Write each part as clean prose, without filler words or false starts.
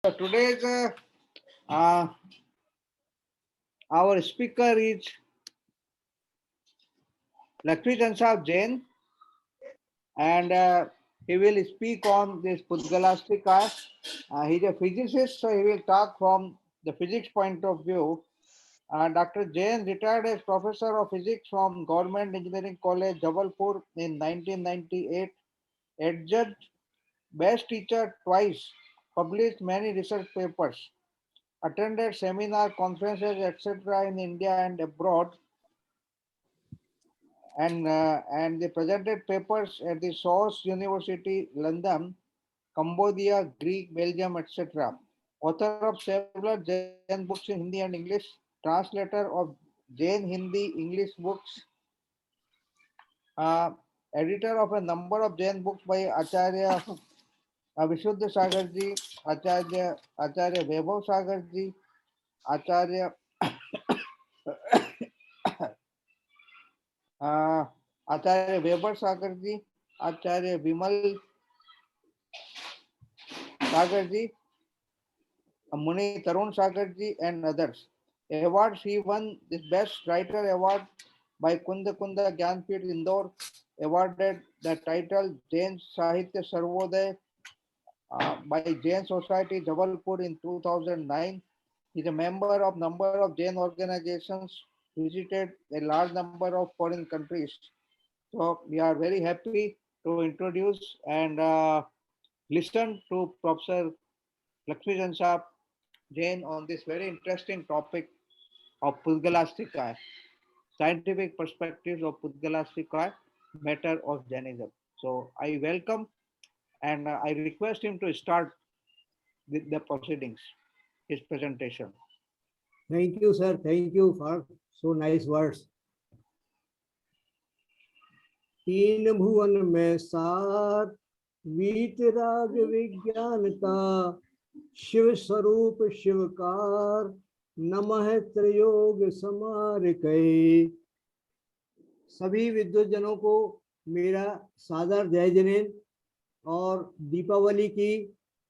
So today's uh, our speaker is Laxmi Jain, and he will speak on this Pudgalastika. He's a physicist, so he will talk from the physics point of view. Dr. Jain retired as professor of physics from Government Engineering College, Jabalpur in 1998. Adjudged best teacher twice, published many research papers, attended seminar, conferences, etc. in India and abroad, and they presented papers at the Source University, London, Cambodia, Greek, Belgium, etc. Author of several Jain books in Hindi and English, translator of Jain Hindi English books, uh, editor of a number of Jain books by Acharya Vishuddha Sagar ji, Acharya Vaibhav Sagar ji, Acharya uh, Acharya Weber Sagar ji, Acharya Vimal Sagar ji, Muni Tarun Sagar ji, and others. Awards he won this Best Writer Award by Kunda Kunda Gyanpit Indore, awarded the title Jain Sahitya Sarvodaya by Jain Society Jabalpur in 2009. He is a member of number of Jain organizations, visited a large number of foreign countries. So we are very happy to introduce and listen to Professor Laxmi Jain on this very interesting topic of Pudgalastika, scientific perspectives of Pudgalastika, matter of Jainism. So I welcome and I request him to start with the proceedings, his presentation. Thank you, sir. Thank you for so nice words. तीन भुवन में सार वीतराग विज्ञान का शिव स्वरूप शिवकार नमः त्रयोग समारिकै। सभी विद्वजनों को मेरा सादर जय जिनेन्द्र और दीपावली की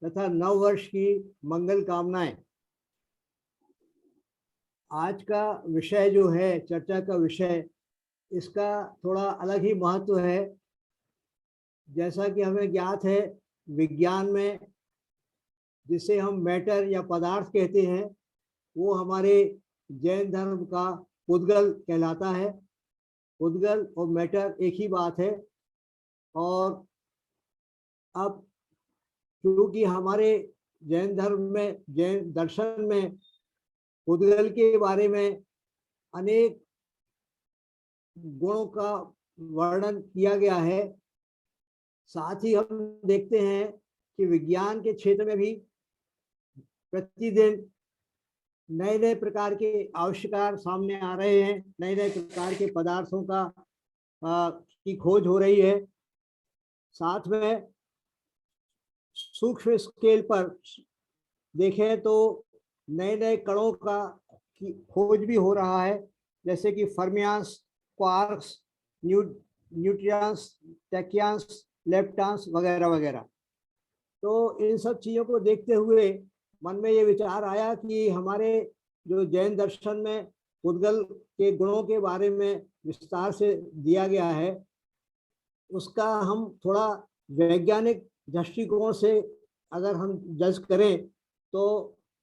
तथा नव वर्ष की मंगल कामनाएं। आज का विषय जो है, चर्चा का विषय, इसका थोड़ा अलग ही महत्व है। जैसा कि हमें ज्ञात है, विज्ञान में जिसे हम मैटर या पदार्थ कहते हैं, वो हमारे जैन धर्म का पुद्गल कहलाता है। पुद्गल और मैटर एक ही बात है। और अब क्योंकि हमारे जैन धर्म में, जैन दर्शन में पुद्गल के बारे में अनेक गुणों का वर्णन किया गया है, साथ ही हम देखते हैं कि विज्ञान के क्षेत्र में भी प्रतिदिन नए नए प्रकार के आविष्कार सामने आ रहे हैं, नए नए प्रकार के पदार्थों का की खोज हो रही है। साथ में सूक्ष्म स्केल पर देखें तो नए नए कणों का की खोज भी हो रहा है, जैसे कि फर्मियांस, क्वार्क्स, न्यूट्रियंस, टैकियंस, लेप्टॉन्स वगैरह वगैरह। तो इन सब चीज़ों को देखते हुए मन में ये विचार आया कि हमारे जो जैन दर्शन में पुद्गल के गुणों के बारे में विस्तार से दिया गया है, उसका हम थोड़ा वैज्ञानिक दृष्टिकोण से अगर हम जज करें तो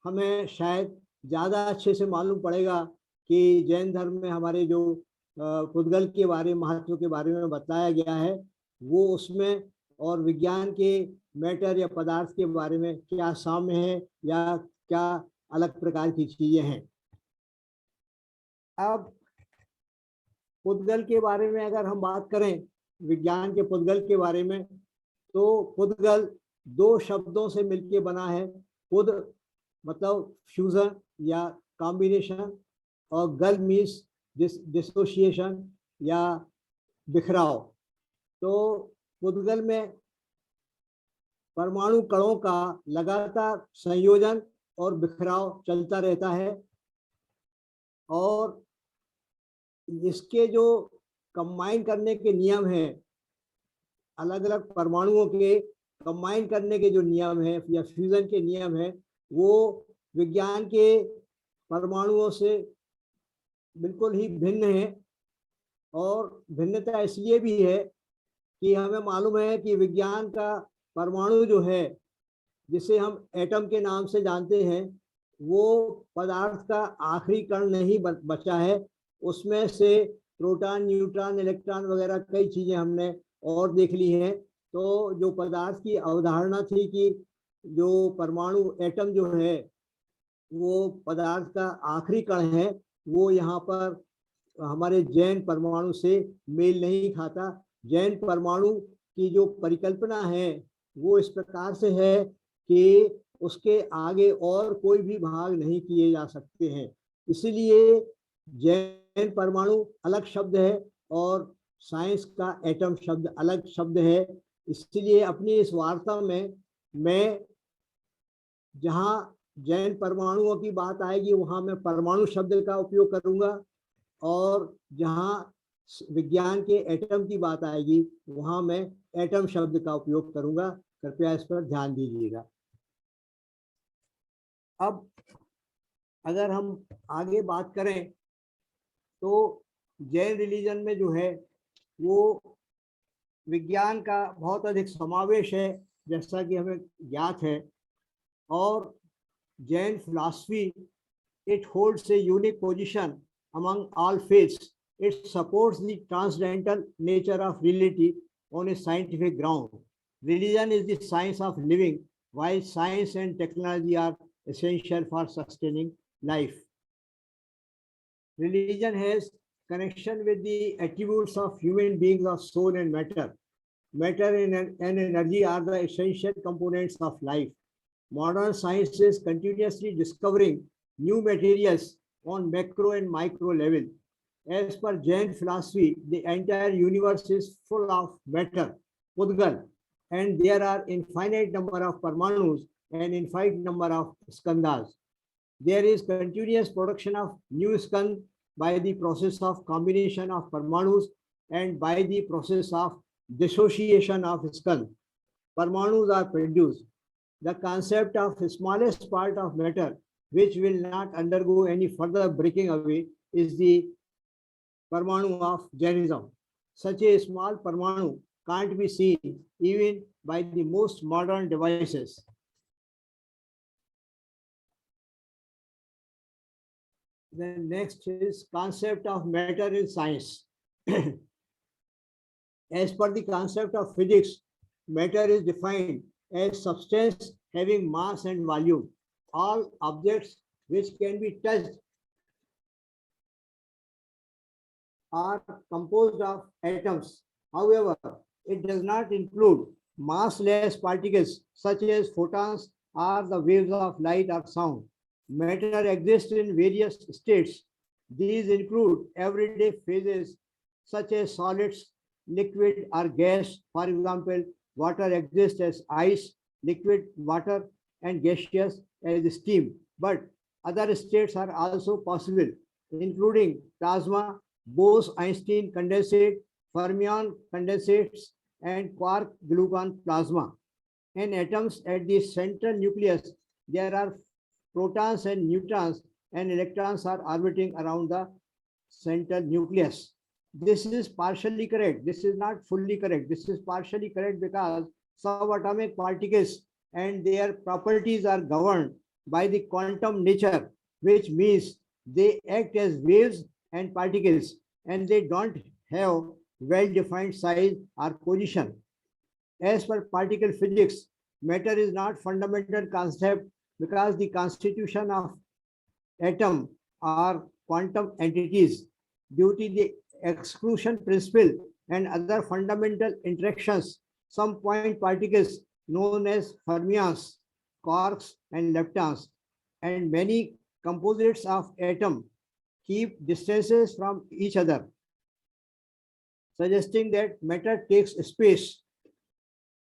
हमें शायद ज़्यादा अच्छे से मालूम पड़ेगा कि जैन धर्म में हमारे जो पुद्गल के बारे में, महत्व के बारे में बताया गया है, वो उसमें और विज्ञान के मैटर या पदार्थ के बारे में क्या साम्य है या क्या अलग प्रकार की चीज़ें हैं। अब पुद्गल के बारे में अगर हम बात करें, विज्ञान के पुद्गल के बारे में, तो पुद्गल दो शब्दों से मिलके बना है। पुद मतलब फ्यूजन या कॉम्बिनेशन, और गल मीन्स डिसोसिएशन या बिखराव। तो पुद्गल में परमाणु कणों का लगातार संयोजन और बिखराव चलता रहता है, और इसके जो कंबाइन करने के नियम हैं, अलग अलग परमाणुओं के कंबाइन करने के जो नियम हैं या फ्यूजन के नियम हैं, वो विज्ञान के परमाणुओं से बिल्कुल ही भिन्न है। और भिन्नता इसलिए भी है कि हमें मालूम है कि विज्ञान का परमाणु जो है, जिसे हम एटम के नाम से जानते हैं, वो पदार्थ का आखिरी कण नहीं बचा है। उसमें से प्रोटॉन, न्यूट्रॉन, इलेक्ट्रॉन वगैरह कई चीजें हमने और देख ली हैं। तो जो पदार्थ की अवधारणा थी कि जो परमाणु एटम जो है वो पदार्थ का आखिरी कण है, वो यहाँ पर हमारे जैन परमाणु से मेल नहीं खाता। जैन परमाणु की जो परिकल्पना है वो इस प्रकार से है कि उसके आगे और कोई भी भाग नहीं किए जा सकते हैं। इसीलिए जैन परमाणु अलग शब्द है और साइंस का एटम शब्द अलग शब्द है। इसलिए अपनी इस वार्ता में मैं जहाँ जैन परमाणुओं की बात आएगी वहाँ मैं परमाणु शब्द का उपयोग करूँगा, और जहाँ विज्ञान के एटम की बात आएगी वहाँ मैं एटम शब्द का उपयोग करूँगा। कृपया इस पर ध्यान दीजिएगा। अब अगर हम आगे बात करें तो जैन रिलीजन में जो है वो विज्ञान का बहुत अधिक समावेश है, जैसा कि हमें ज्ञात है। और Jain philosophy, it holds a unique position among all faiths. It supports the transcendental nature of reality on a scientific ground. Religion is the science of living, while science and technology are essential for sustaining life. Religion has connection with the attributes of human beings of soul and matter. Matter and energy are the essential components of life. Modern science is continuously discovering new materials on macro and micro level. As per Jain philosophy, the entire universe is full of matter, Pudgal, and there are infinite number of parmanus and infinite number of skandhas. There is continuous production of new skandh by the process of combination of parmanus and by the process of dissociation of skandh. Parmanus are produced. The concept of the smallest part of matter, which will not undergo any further breaking away, is the Parmanu of Jainism. Such a small Parmanu can't be seen even by the most modern devices. Then next is concept of matter in science. As per the concept of physics, matter is defined as substance having mass and volume. All objects which can be touched are composed of atoms. However, it does not include massless particles such as photons or the waves of light or sound. Matter exists in various states. These include everyday phases such as solids, liquid or gas. For example, water exists as ice, liquid water, and gaseous as steam. But other states are also possible, including plasma, Bose-Einstein condensate, fermion condensates, and quark-gluon plasma. In atoms at the central nucleus, there are protons and neutrons, and electrons are orbiting around the central nucleus. This is partially correct. This is not fully correct. This is partially correct because subatomic particles and their properties are governed by the quantum nature, which means they act as waves and particles, and they don't have well-defined size or position. As per particle physics, matter is not fundamental concept because the constitution of atom are quantum entities. Due to the exclusion principle and other fundamental interactions, some point particles known as fermions, quarks, and leptons, and many composites of atom keep distances from each other, suggesting that matter takes space.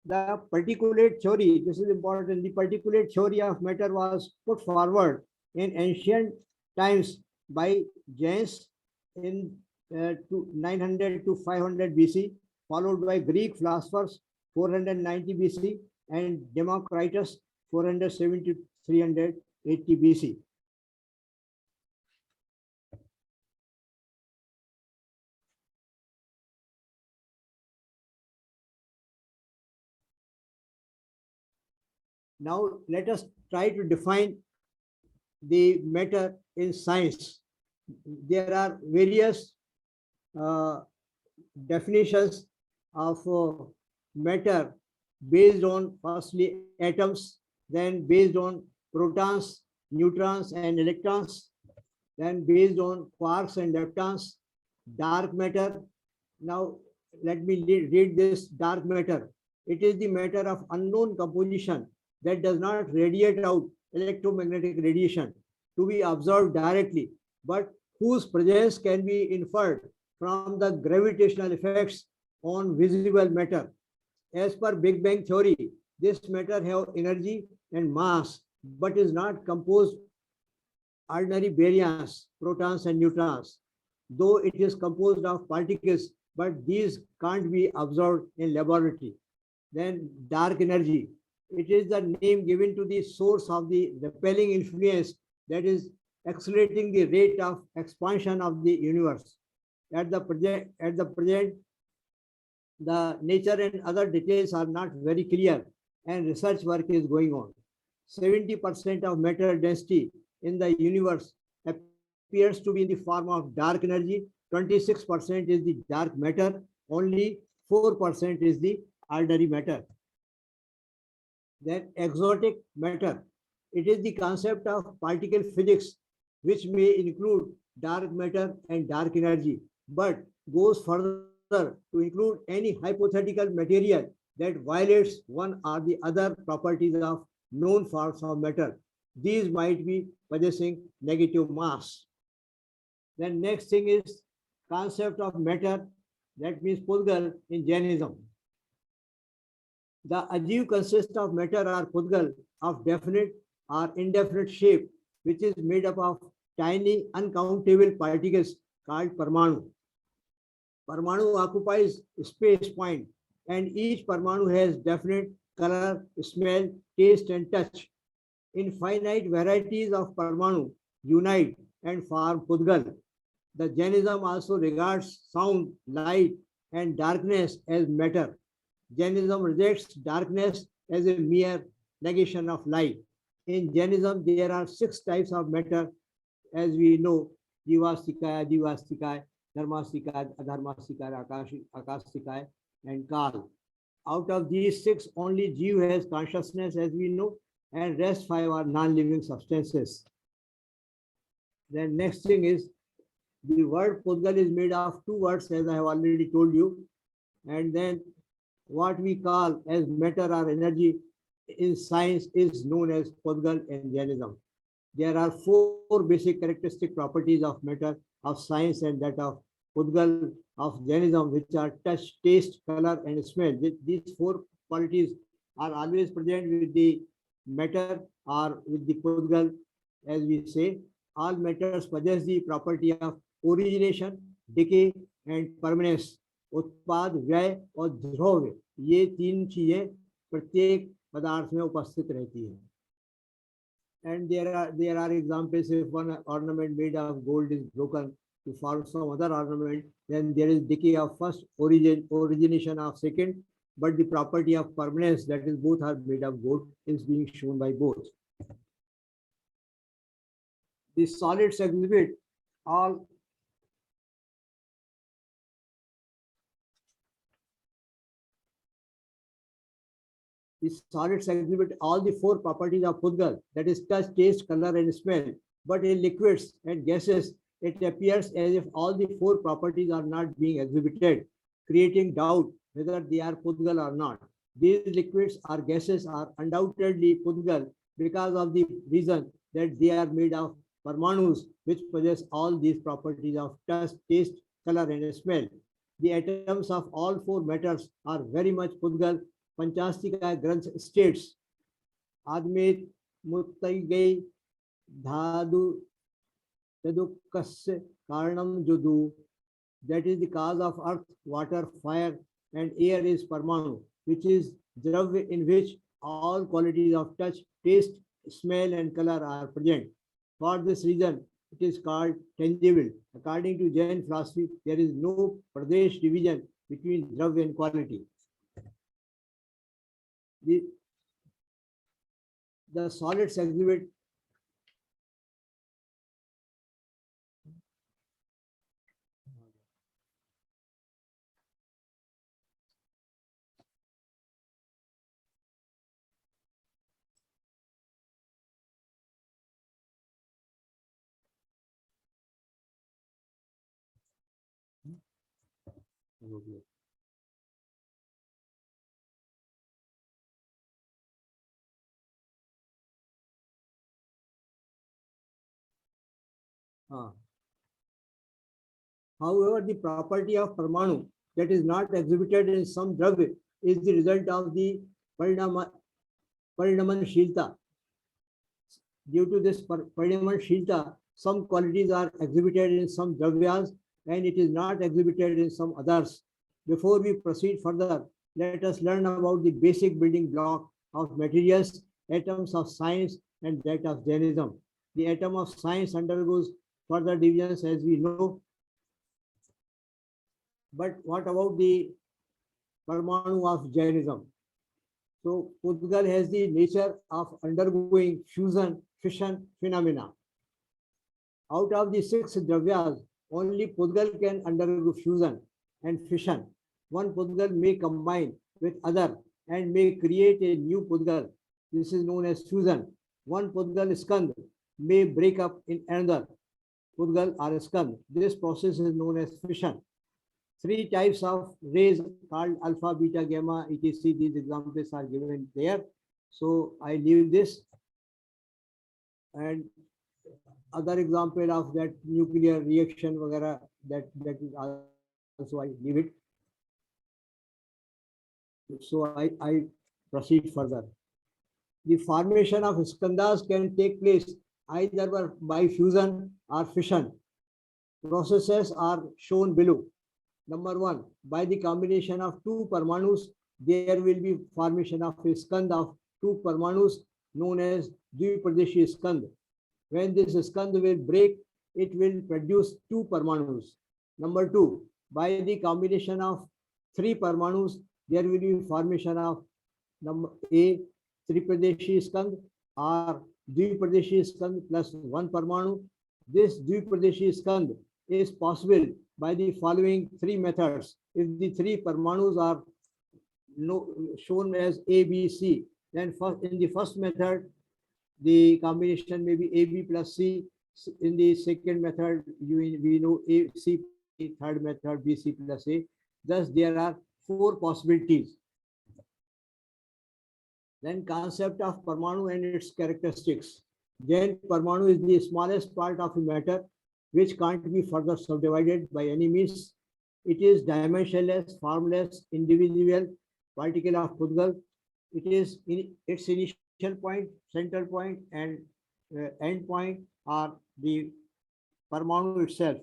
The particulate theory, this is important, the particulate theory of matter was put forward in ancient times by Jains in 900 to 500 BC, followed by Greek philosophers 490 BC and Democritus 470 380 BC. Now let us try to define the matter in science. There are various uh, definitions of matter based on firstly atoms, then based on protons, neutrons, and electrons, then based on quarks and leptons, dark matter. Now, let me read this dark matter. It is the matter of unknown composition that does not radiate out electromagnetic radiation to be observed directly, but whose presence can be inferred from the gravitational effects on visible matter. As per Big Bang theory, this matter have energy and mass, but is not composed ordinary baryons, protons and neutrons, though it is composed of particles, but these can't be observed in laboratory. Then dark energy. It is the name given to the source of the repelling influence that is accelerating the rate of expansion of the universe. At the present, the nature and other details are not very clear, and research work is going on. 70% of matter density in the universe appears to be in the form of dark energy, 26% is the dark matter, only 4% is the ordinary matter. Then exotic matter. It is the concept of particle physics, which may include dark matter and dark energy, but goes further to include any hypothetical material that violates one or the other properties of known forms of matter. These might be possessing negative mass. Then next thing is concept of matter, that means Pudgal in Jainism. The ajiv consists of matter or Pudgal of definite or indefinite shape, which is made up of tiny uncountable particles called Parmanu. Parmanu occupies space point, and each Parmanu has definite color, smell, taste, and touch. Infinite varieties of Parmanu unite and form Pudgal. The Jainism also regards sound, light, and darkness as matter. Jainism rejects darkness as a mere negation of light. In Jainism, there are 6 types of matter, as we know: Jivastikaya, Jivastikaya, Dharmastikaya, Adharmastikaya, Akastikaya, and Kal. Out of these 6, only Jiv has consciousness, as we know, and rest 5 are non-living substances. Then next thing is, the word Pudgal is made of 2 words, as I have already told you. And then what we call as matter or energy in science is known as Pudgal in Jainism. There are 4 basic characteristic properties of matter of science and that of Pudgal of Jainism, which are touch, taste, color, and smell. These 4 qualities are always present with the matter or with the Pudgal, as we say. All matters possess the property of origination, decay, and permanence. उत्पाद, व्यय और ध्रुव, ये 3 चीजें प्रत्येक पदार्थ में उपस्थित रहती हैं. And there are examples. If one ornament made of gold is broken to form some other ornament, then there is decay of first, origination of second, but the property of permanence, that is both are made of gold, is being shown by both. The solids exhibit all the 4 properties of Pudgal, that is touch, taste, color, and smell. But in liquids and gases, it appears as if all the 4 properties are not being exhibited, creating doubt whether they are Pudgal or not. These liquids or gases are undoubtedly Pudgal because of the reason that they are made of Parmanus, which possess all these properties of touch, taste, color, and smell. The atoms of all 4 matters are very much Pudgal. Panchastikaya Granth states, Admet Muttaigai Dhadu Tadukasya Karnam Judu, that is the cause of earth, water, fire, and air is Parmanu, which is Dravya in which all qualities of touch, taste, smell, and color are present. For this reason, it is called tangible. According to Jain philosophy, there is no Pradesh division between Dravya and quality. The, the solids exhibit uh, however, the property of Parmanu that is not exhibited in some Dravya is the result of the Parinamanshilta. Due to this Parinamanshilta, some qualities are exhibited in some Dravyas and it is not exhibited in some others. Before we proceed further, let us learn about the basic building block of materials, atoms of science, and that of Jainism. The atom of science undergoes further divisions as we know. But what about the Parmanu of Jainism? So Pudgal has the nature of undergoing fusion, fission phenomena. Out of the 6 dravyas, only Pudgal can undergo fusion and fission. One Pudgal may combine with other and may create a new Pudgal. This is known as fusion. One Pudgal skand may break up in another Pudgal or skand. This process is known as fission. 3 types of rays called alpha, beta, gamma, etc. These examples are given there. So I leave this, and other example of that nuclear reaction वगैरह that is also I leave it. So I proceed further. The formation of skandas can take place either by fusion or fission. Processes are shown below. Number 1, by the combination of 2 Parmanus, there will be formation of a skand of 2 Parmanus known as Dvipradeshi skand. When this skand will break, it will produce 2 Parmanus. Number 2, by the combination of 3 Parmanus, there will be formation of number A, Tripradeshi skand or Dvipradeshi skand plus 1 Parmanu. This Dvipradeshi skand is possible by the following 3 methods. If the 3 Parmanus are shown as A, B, C, then in the first method, the combination may be AB plus C. In the second method, we know A, C, third method, BC plus A. Thus, there are 4 possibilities. Then concept of Parmanu and its characteristics. Jain Parmanu is the smallest part of a matter which can't be further subdivided by any means. It is dimensionless, formless, indivisible particle of Pudgal. It is its initial point, central point, and end point are the Parmanu itself.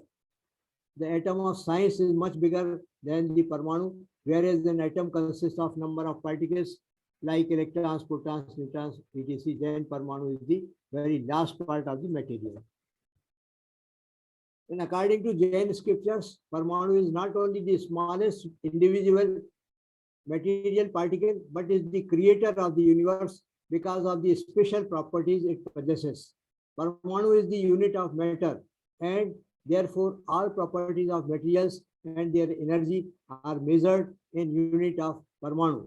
The atom of science is much bigger than the Parmanu, whereas an atom consists of number of particles like electrons, protons, neutrons, etc. Then Parmanu is the very last part of the material. And according to Jain scriptures, Parmanu is not only the smallest individual material particle, but is the creator of the universe because of the special properties it possesses. Parmanu is the unit of matter, and therefore all properties of materials and their energy are measured in unit of Parmanu.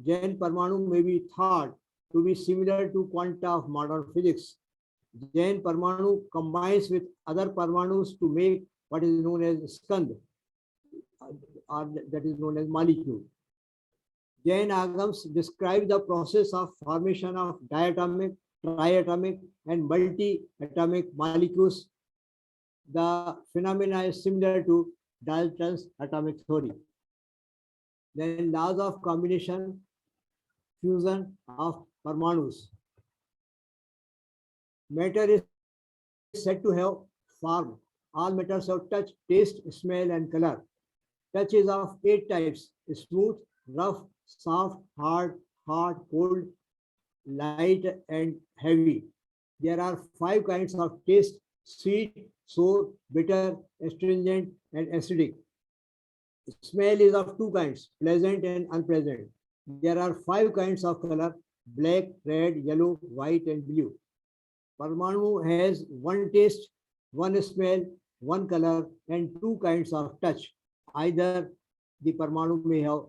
Jain Parmanu may be thought to be similar to quanta of modern physics. Jain Parmanu combines with other Parmanus to make what is known as skand, or that is known as molecule. Jain Agams describe the process of formation of diatomic, triatomic, and multi-atomic molecules. The phenomena is similar to Dalton's atomic theory. Then laws of combination, fusion of Parmanus. Matter is said to have form. All matters have touch, taste, smell, and color. Touch is of 8 types: smooth, rough, soft, hard, hot, cold, light and heavy. There are 5 kinds of taste: sweet, sour, bitter, astringent, and acidic. Smell is of 2 kinds: pleasant and unpleasant. There are 5 kinds of color: black, red, yellow, white, and blue. Parmanu has 1 taste, 1 smell, 1 color, and 2 kinds of touch. Either the Parmanu may have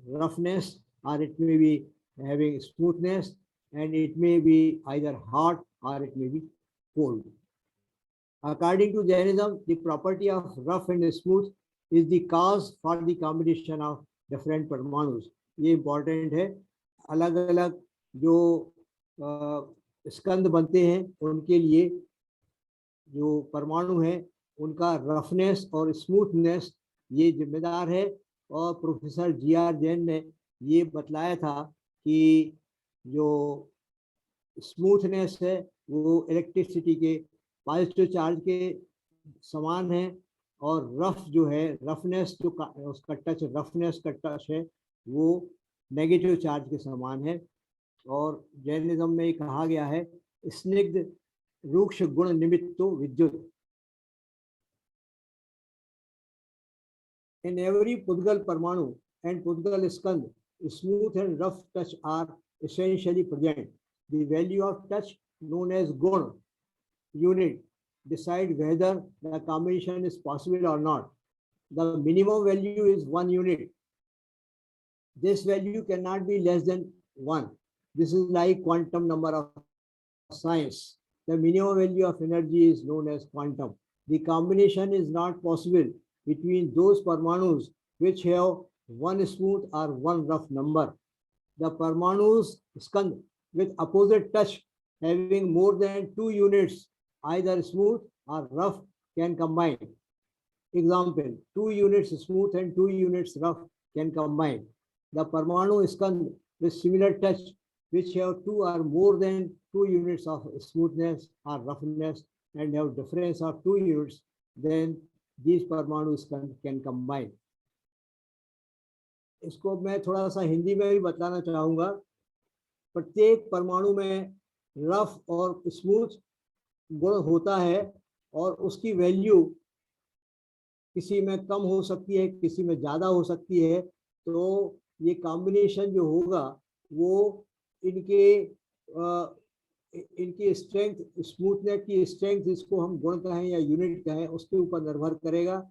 roughness, or it may be having smoothness, and it may be either hot or it may be cold. According to Jainism, the property of rough and smooth is the cause for the combination of different Parmanus. ये important है. अलग अलग जो स्कंद बनते हैं उनके लिए जो परमाणु है उनका रफनेस और स्मूथनेस ये जिम्मेदार है. और प्रोफेसर जी.आर. जैन ने ये बतलाया था कि जो स्मूथनेस है वो इलेक्ट्रिसिटी के पॉजिटिव चार्ज के समान है, और रफ जो है रफनेस जो उसका टच रफनेस का टच है वो नेगेटिव चार्ज के समान है. और जैनिज्म में कहा गया है स्निग्ध रूक्ष गुण निमित्तो विद्युत. In every Pudgal Parmanu and Pudgal Skand, smooth and rough touch are essentially present. The value of touch, known as Gun unit, decide whether the combination is possible or not. The minimum value is 1 unit. This value cannot be less than 1. This is like quantum number of science. The minimum value of energy is known as quantum. The combination is not possible between those Parmanus which have 1 smooth or 1 rough number. The Parmanus skand with opposite touch having more than 2 units, either smooth or rough, can combine. Example, 2 units smooth and 2 units rough can combine. The Parmanu skand with similar touch which have 2 or more than 2 units of smoothness or roughness and have difference of 2 units, then these परमाणु can combine. इसको मैं थोड़ा सा हिंदी में भी बताना चाहूँगा. प्रत्येक परमाणु में रफ और स्मूथ गुण होता है और उसकी वैल्यू किसी में कम हो सकती है, किसी में ज़्यादा हो सकती है. तो ये कॉम्बिनेशन जो होगा वो इनकी स्ट्रेंथ, स्मूथनेस की स्ट्रेंथ, इसको हम गुण कहें या यूनिट कहें, उसके ऊपर निर्भर करेगा.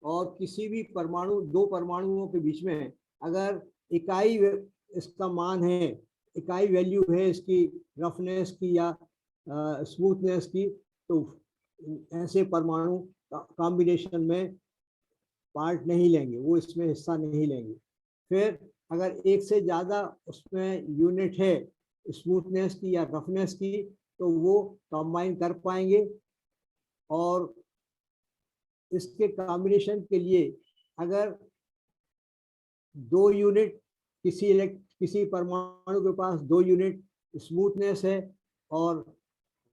और किसी भी परमाणु, 2 परमाणुओं के बीच में अगर इकाई इसका मान है, इकाई वैल्यू है इसकी रफनेस की या स्मूथनेस की, तो ऐसे परमाणु कॉम्बिनेशन में पार्ट नहीं लेंगे, वो इसमें हिस्सा नहीं लेंगे. फिर अगर एक से ज़्यादा उसमें यूनिट है स्मूथनेस की या रफनेस की, तो वो कंबाइन कर पाएंगे. और इसके कॉम्बिनेशन के लिए अगर 2 यूनिट किसी परमाणु के पास 2 यूनिट स्मूथनेस है और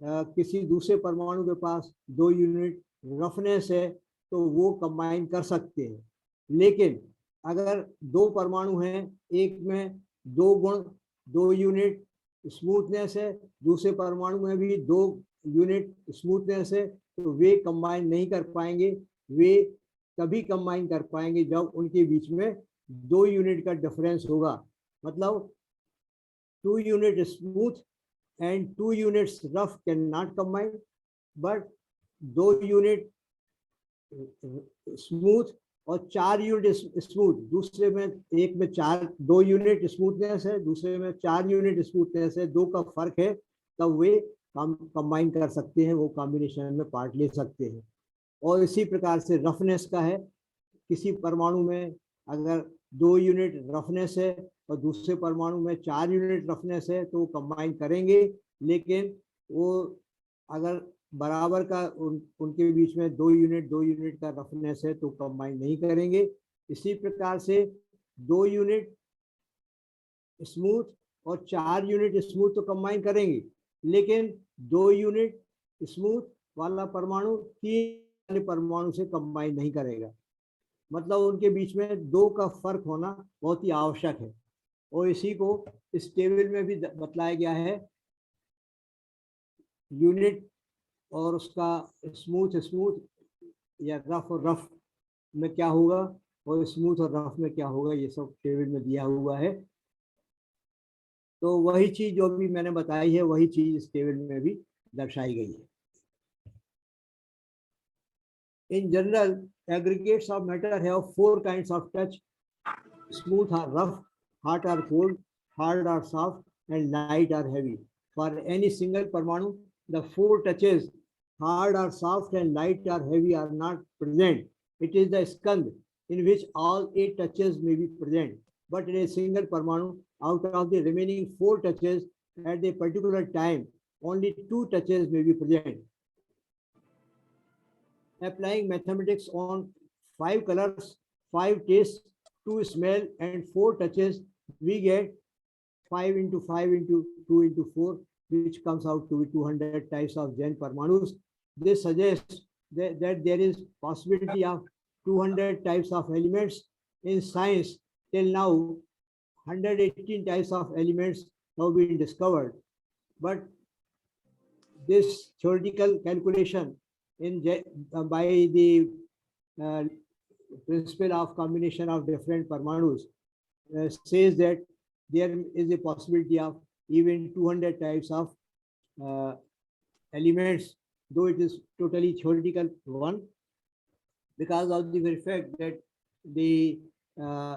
किसी दूसरे परमाणु के पास 2 यूनिट रफनेस है, तो वो कंबाइन कर सकते हैं. लेकिन अगर 2 परमाणु हैं, एक में 2 गुण 2 यूनिट स्मूथनेस है, दूसरे परमाणु में भी 2 यूनिट स्मूथनेस है, तो वे कंबाइन नहीं कर पाएंगे. वे तभी कंबाइन कर पाएंगे जब उनके बीच में 2 यूनिट का डिफरेंस होगा. मतलब 2 unit smooth and 2 units rough cannot combine, but 2 unit smooth और 4 यूनिट स्मूथ, दूसरे में एक में 2 यूनिट स्मूथनेस है, दूसरे में 4 यूनिट स्मूथनेस है, 2 का फर्क है, तब वे कंबाइन कर सकते हैं, वो कॉम्बिनेशन में पार्ट ले सकते हैं. और इसी प्रकार से रफनेस का है, किसी परमाणु में अगर 2 यूनिट रफनेस है और दूसरे परमाणु में 4 यूनिट रफनेस है, तो वो कंबाइन करेंगे. लेकिन वो अगर बराबर का उनके बीच में 2 यूनिट का रफनेस है तो कंबाइन नहीं करेंगे. इसी प्रकार से 2 यूनिट स्मूथ और 4 यूनिट स्मूथ तो कंबाइन करेंगे, लेकिन 2 यूनिट स्मूथ वाला परमाणु 3 परमाणु से कंबाइन नहीं करेगा. मतलब उनके बीच में 2 का फर्क होना बहुत ही आवश्यक है. और इसी को इस टेबल में भी बतलाया गया है। यूनिट और उसका स्मूथ स्मूथ या रफ और रफ में क्या होगा और स्मूथ और रफ में क्या होगा, ये सब टेबल में दिया हुआ है। तो वही चीज जो भी मैंने बताई है वही चीज इस टेबल में भी दर्शाई गई है। In general, aggregates of matter have four kinds of touch: smooth or rough, hot or cold, hard or soft, and light or heavy. For any single Parmanu, the four touches, hard or soft and light or heavy, are not present. It is the skand in which all 8 touches may be present. But in a single Parmanu, out of the remaining 4 touches at a particular time, only 2 touches may be present. Applying mathematics on 5 colors, 5 tastes, 2 smell, and 4 touches, we get 5 into 5 into 2 into 4, which comes out to be 200 types of Jain Parmanus. This suggests that there is possibility of 200 types of elements. In science, till now, 118 types of elements have been discovered. But this theoretical calculation by the principle of combination of different Parmanus says that there is a possibility of even 200 types of elements, though it is totally theoretical one, because of the very fact that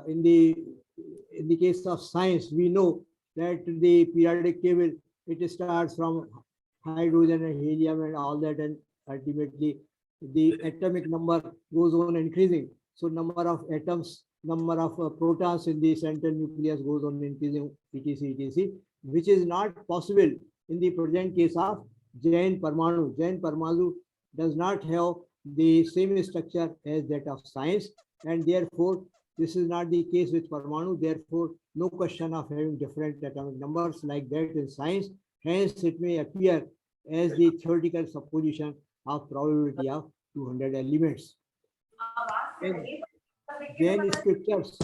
in the case of science, we know that the periodic table, it starts from hydrogen and helium and all that, and ultimately the atomic number goes on increasing. So number of atoms, number of protons in the central nucleus goes on increasing, etc., which is not possible in the present case of Jain Parmanu. Jain Parmanu does not have the same structure as that of science, and therefore this is not the case with Parmanu. Therefore, no question of having different atomic numbers like that in science. Hence, it may appear as the theoretical supposition of probability of 200 elements. And Jain scriptures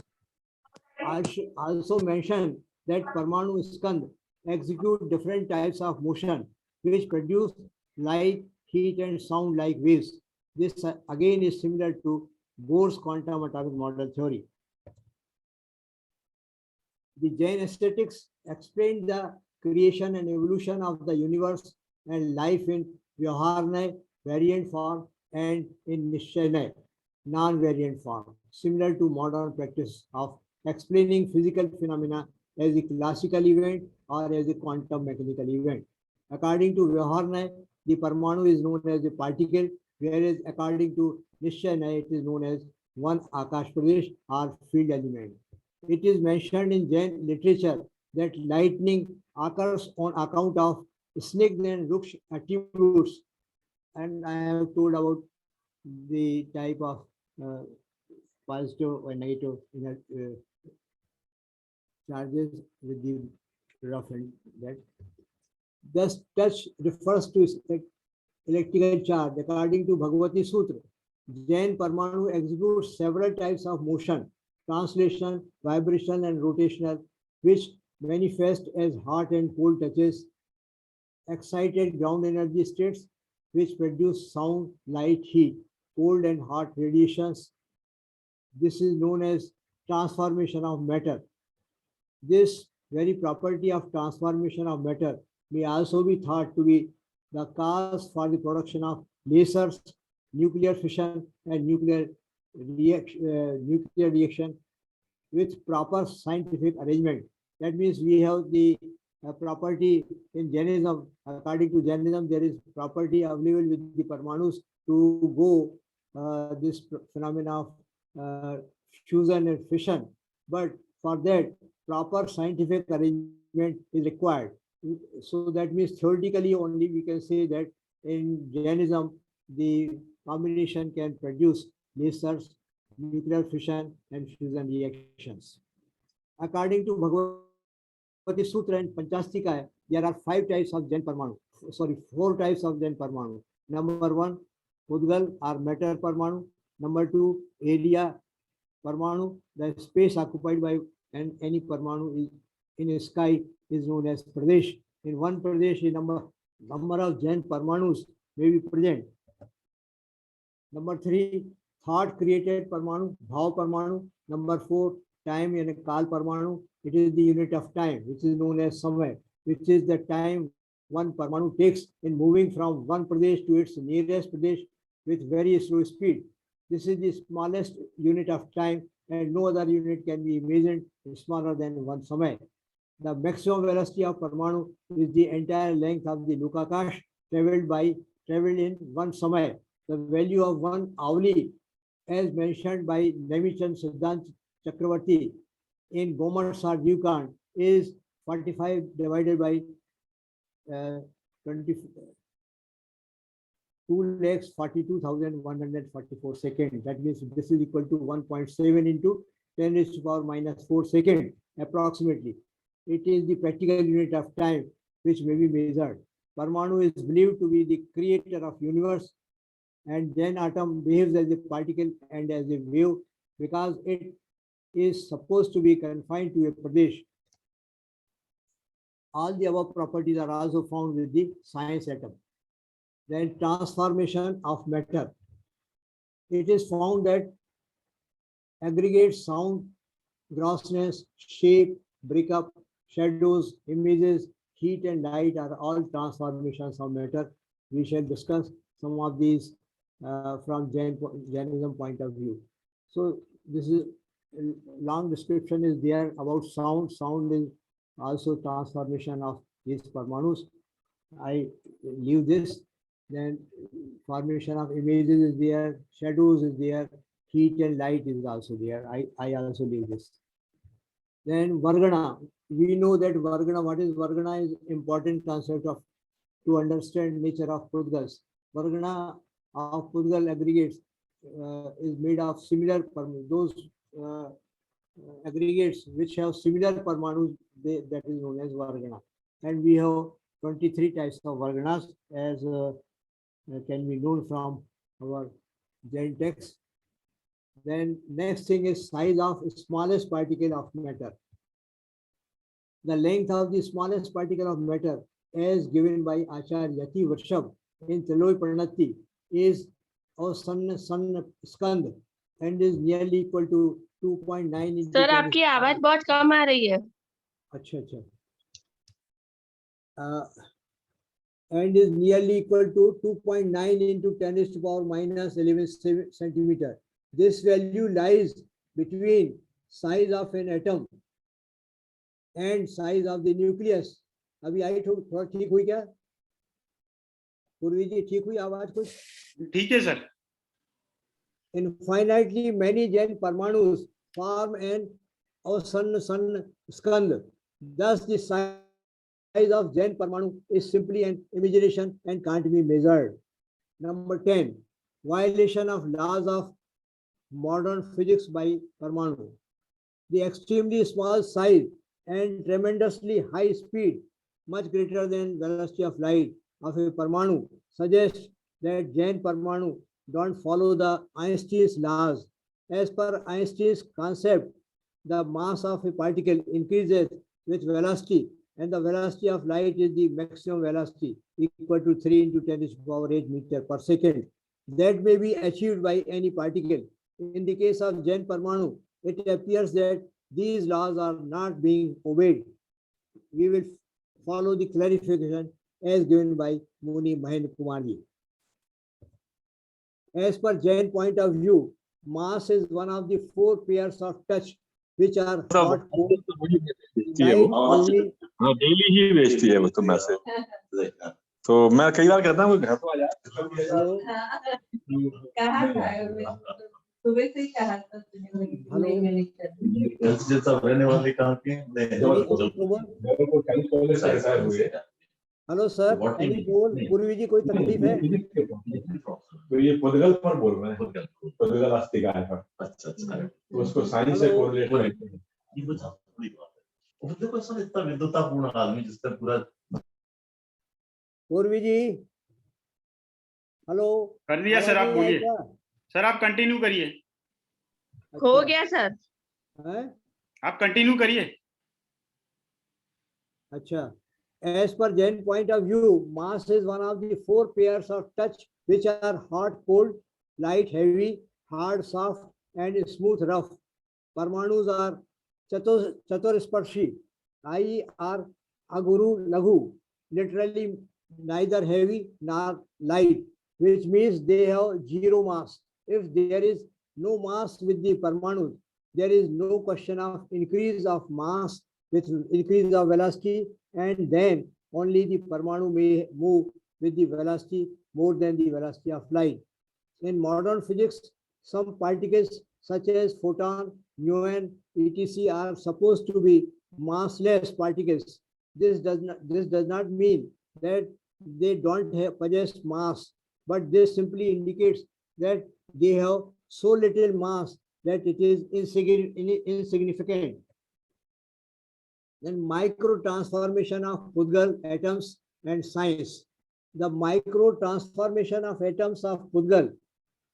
also mention that Parmanu skand execute different types of motion which produce light, heat, and sound like waves. This again is similar to Bohr's quantum atomic model theory. The Jain aesthetics explain the creation and evolution of the universe and life in Vyaharnay variant form and in Nishchanay non-variant form, similar to modern practice of explaining physical phenomena as a classical event or as a quantum mechanical event. According to Vyaharnay, the Parmanu is known as a particle, whereas according to Nishchanay, it is known as one Akash Pradesh or field element. It is mentioned in Jain literature that lightning occurs on account of snake and ruksh attributes, and I have told about the type of positive or negative charges with the rough and that. Thus, touch refers to electrical charge. According to Bhagavati Sutra, Jain Parmanu executes several types of motion: translation, vibration, and rotational, which manifest as hot and cold touches, excited ground energy states, which produce sound, light, heat, cold and hot radiations. This is known as transformation of matter. This very property of transformation of matter may also be thought to be the cause for the production of lasers, nuclear fission, and nuclear reaction with proper scientific arrangement. That means we have the property in Jainism. According to Jainism, there is property available with the Parmanus to go this phenomena of fusion and fission. But for that, proper scientific arrangement is required. So that means theoretically only we can say that in Jainism, the combination can produce lasers, nuclear fission, and fusion reactions. According to Bhagavati Sutra and Astikay, there are 5 types of Jain Parmanu. Sorry, 4 types of Jain Parmanu. Number 1, Pudgal or matter Parmanu. Number 2, area Parmanu, the space occupied by and any Parmanu is in the sky is known as Pradesh. In one Pradesh, a number of Jain Parmanus may be present. Number 3, thought created Parmanu, Bhav Parmanu. Number 4, time and Kal Parmanu. It is the unit of time, which is known as Samay, which is the time one Parmanu takes in moving from one Pradesh to its nearest Pradesh with very slow speed. This is the smallest unit of time, and no other unit can be imagined smaller than one Samay. The maximum velocity of Parmanu is the entire length of the Lokakash traveled in one Samay. The value of one Avli, as mentioned by Nemichand Siddhant Chakravarti in Gomer Sar Jivkan, is 45 divided by 2,42,144 seconds. That means this is equal to 1.7 into 10 raised to power minus 4 seconds approximately. It is the practical unit of time which may be measured. Parmanu is believed to be the creator of universe, and then atom behaves as a particle and as a wave because it is supposed to be confined to a Pradesh. All the above properties are also found with the science atom. Then transformation of matter. It is found that aggregate sound, grossness, shape, breakup, shadows, images, heat and light are all transformations of matter. We shall discuss some of these from Jainism point of view. So this is long description is there about sound. Sound is also transformation of these Parmanus. I leave this. Then formation of images is there, shadows is there, heat and light is also there. I also leave this. Then Vargana. We know that Vargana, what is Vargana is important concept of to understand nature of Pudgals. Vargana of Pudgal aggregates is made of similar those aggregates which have similar Parmanus, that is known as Vargana. And we have 23 types of Varganas as can be known from our Jain text. Then next thing is size of smallest particle of matter. The length of the smallest particle of matter as given by Acharya Yati Varshab in Taloy Pranati is San Skand and is nearly equal to 2.9 into sir आपकी आवाज बहुत कम आ रही है. अच्छा अच्छा. And is nearly equal to 2.9 into 10 raised to power minus 11 centimeter. This value lies between size of an atom and size of the nucleus. अभी आई थोड़ा ठीक हुई क्या? पूर्वी जी ठीक हुई आवाज कुछ? ठीक है sir. Infinitely many Jain Parmanus form an San Skand. Thus the size of Jain Parmanu is simply an imagination and can't be measured. Number 10, violation of laws of modern physics by Parmanu. The extremely small size and tremendously high speed, much greater than velocity of light of a Parmanu, suggests that Jain Parmanu don't follow the Einstein's laws. As per Einstein's concept, the mass of a particle increases with velocity, and the velocity of light is the maximum velocity equal to 3 into 10 to the power 8 meter per second. That may be achieved by any particle. In the case of Jain Parmanu, it appears that these laws are not being obeyed. We will follow the clarification as given by Muni Mahendra Kumarji. As per Jain point of view, mass is one of the 4 pairs of touch which are hot, cold, light, only. हाँ daily ही भेजती है वो तो message. तो मैं कई बार कहता हूँ घर तो आ जा. कहा था सुबह से ही कहा था रहने वाले कहाँ के? हेलो सर, पूर्वी जी कोई तकलीफ है? तो ये पुदगल पर बोल रहे हैं. पुदगल अस्तिकाय पर. अच्छा अच्छा. उसको साइंस से कोरिलेट करते हैं. ये कुछ बड़ी बात है. देखो सर इतना विद्वतापूर्ण आदमी जिसका पूरा. पूर्वी जी हेलो. कर दिया सर, आप बोलिए. सर आप कंटिन्यू करिए. हो गया सर. आप कंटिन्यू करिए। अच्छा, as per Jain point of view, mass is one of the four pairs of touch which are hot, cold, light, heavy, hard, soft, and smooth, rough. Parmanus are chaturasparshi, i.e. are aguru laghu, literally neither heavy nor light, which means they have zero mass. If there is no mass with the Parmanus, there is no question of increase of mass with increase of velocity, and then only the Parmanu may move with the velocity more than the velocity of light. In modern physics, some particles such as photon, muon, etc. are supposed to be massless particles. This does not mean that they don't possess mass, but this simply indicates that they have so little mass that it is insignificant. Then micro transformation of Pudgal atoms and science. The micro transformation of atoms of Pudgal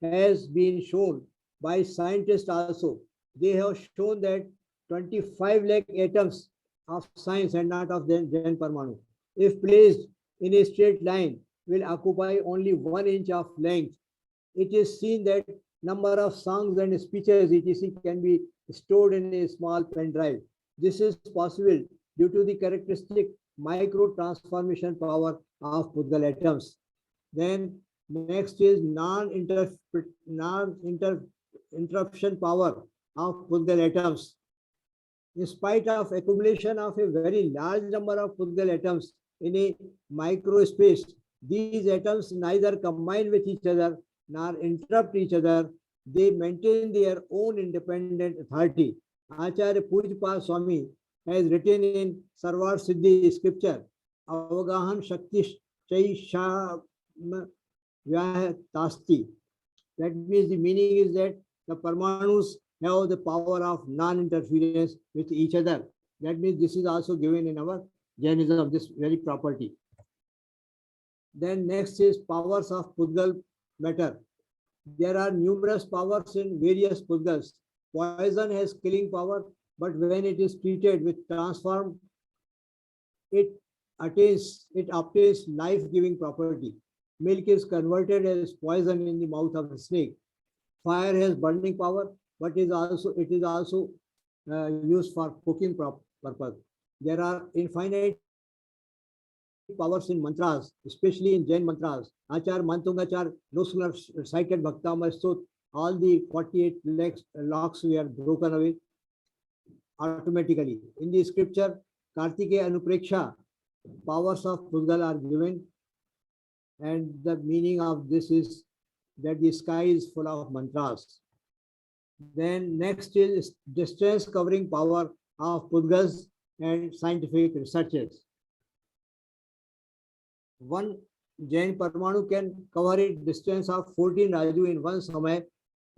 has been shown by scientists also. They have shown that 25 lakh atoms of science and not of Jain Parmanu, if placed in a straight line, will occupy only 1 inch of length. It is seen that number of songs and speeches etc. can be stored in a small pen drive. This is possible due to the characteristic micro transformation power of Pudgal atoms. Then next is non-interruption power of Pudgal atoms. In spite of accumulation of a very large number of Pudgal atoms in a microspace, these atoms neither combine with each other nor interrupt each other. They maintain their own independent authority. Acharya Pujapal Swami has written in Sarvar Siddhi scripture, Avagahan Shakti Chaisha Vyatasti. That means the meaning is that the Parmanus have the power of non-interference with each other. That means this is also given in our Jainism, this very property. Then next is powers of Pudgal matter. There are numerous powers in various Pudgals. Poison has killing power, but when it is treated with transform, it obtains life-giving property. Milk is converted as poison in the mouth of a snake. Fire has burning power, but it is also used for cooking purpose. There are infinite powers in mantras, especially in Jain mantras. Achar, Mantungachar, those who have recited Bhaktamar Stot, all the 48 locks were broken away automatically. In the scripture, Kartikeya Anupreksha, powers of Pudgal are given, and the meaning of this is that the sky is full of mantras. Then next is distance covering power of Pudgals and scientific researches. One Jain Parmanu can cover a distance of 14 Raju in one Samay,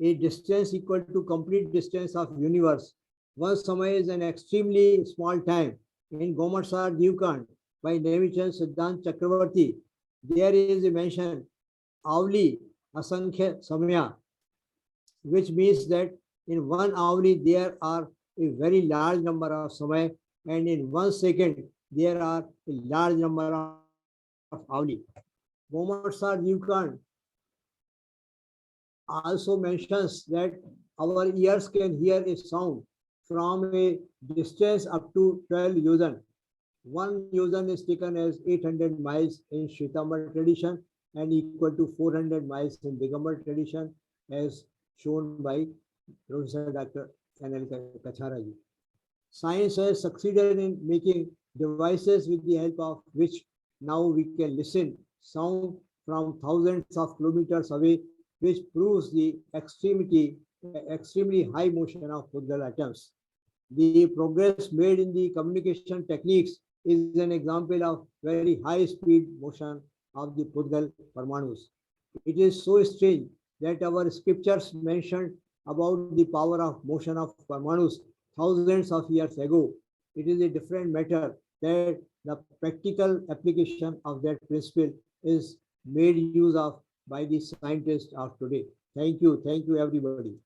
a distance equal to complete distance of universe. One Samay is an extremely small time. In Gomatsar Divkand by Nevichan Siddhant Chakravarti, there is a mention Avli Asankhya Samaya, which means that in one Avli there are a very large number of Samay, and in 1 second there are a large number of Avli. Gomatsar Divkand also mentions that our ears can hear a sound from a distance up to 12 yojan. 1 yojan is taken as 800 miles in Shwetambar tradition and equal to 400 miles in Digambar tradition, as shown by Professor Dr. N.L. Kachharaji. Science has succeeded in making devices with the help of which now we can listen sound from thousands of kilometers away, which proves the extremely high motion of Pudgal atoms. The progress made in the communication techniques is an example of very high speed motion of the Pudgal Parmanus. It is so strange that our scriptures mentioned about the power of motion of Parmanus thousands of years ago. It is a different matter that the practical application of that principle is made use of by the scientists of today. Thank you everybody.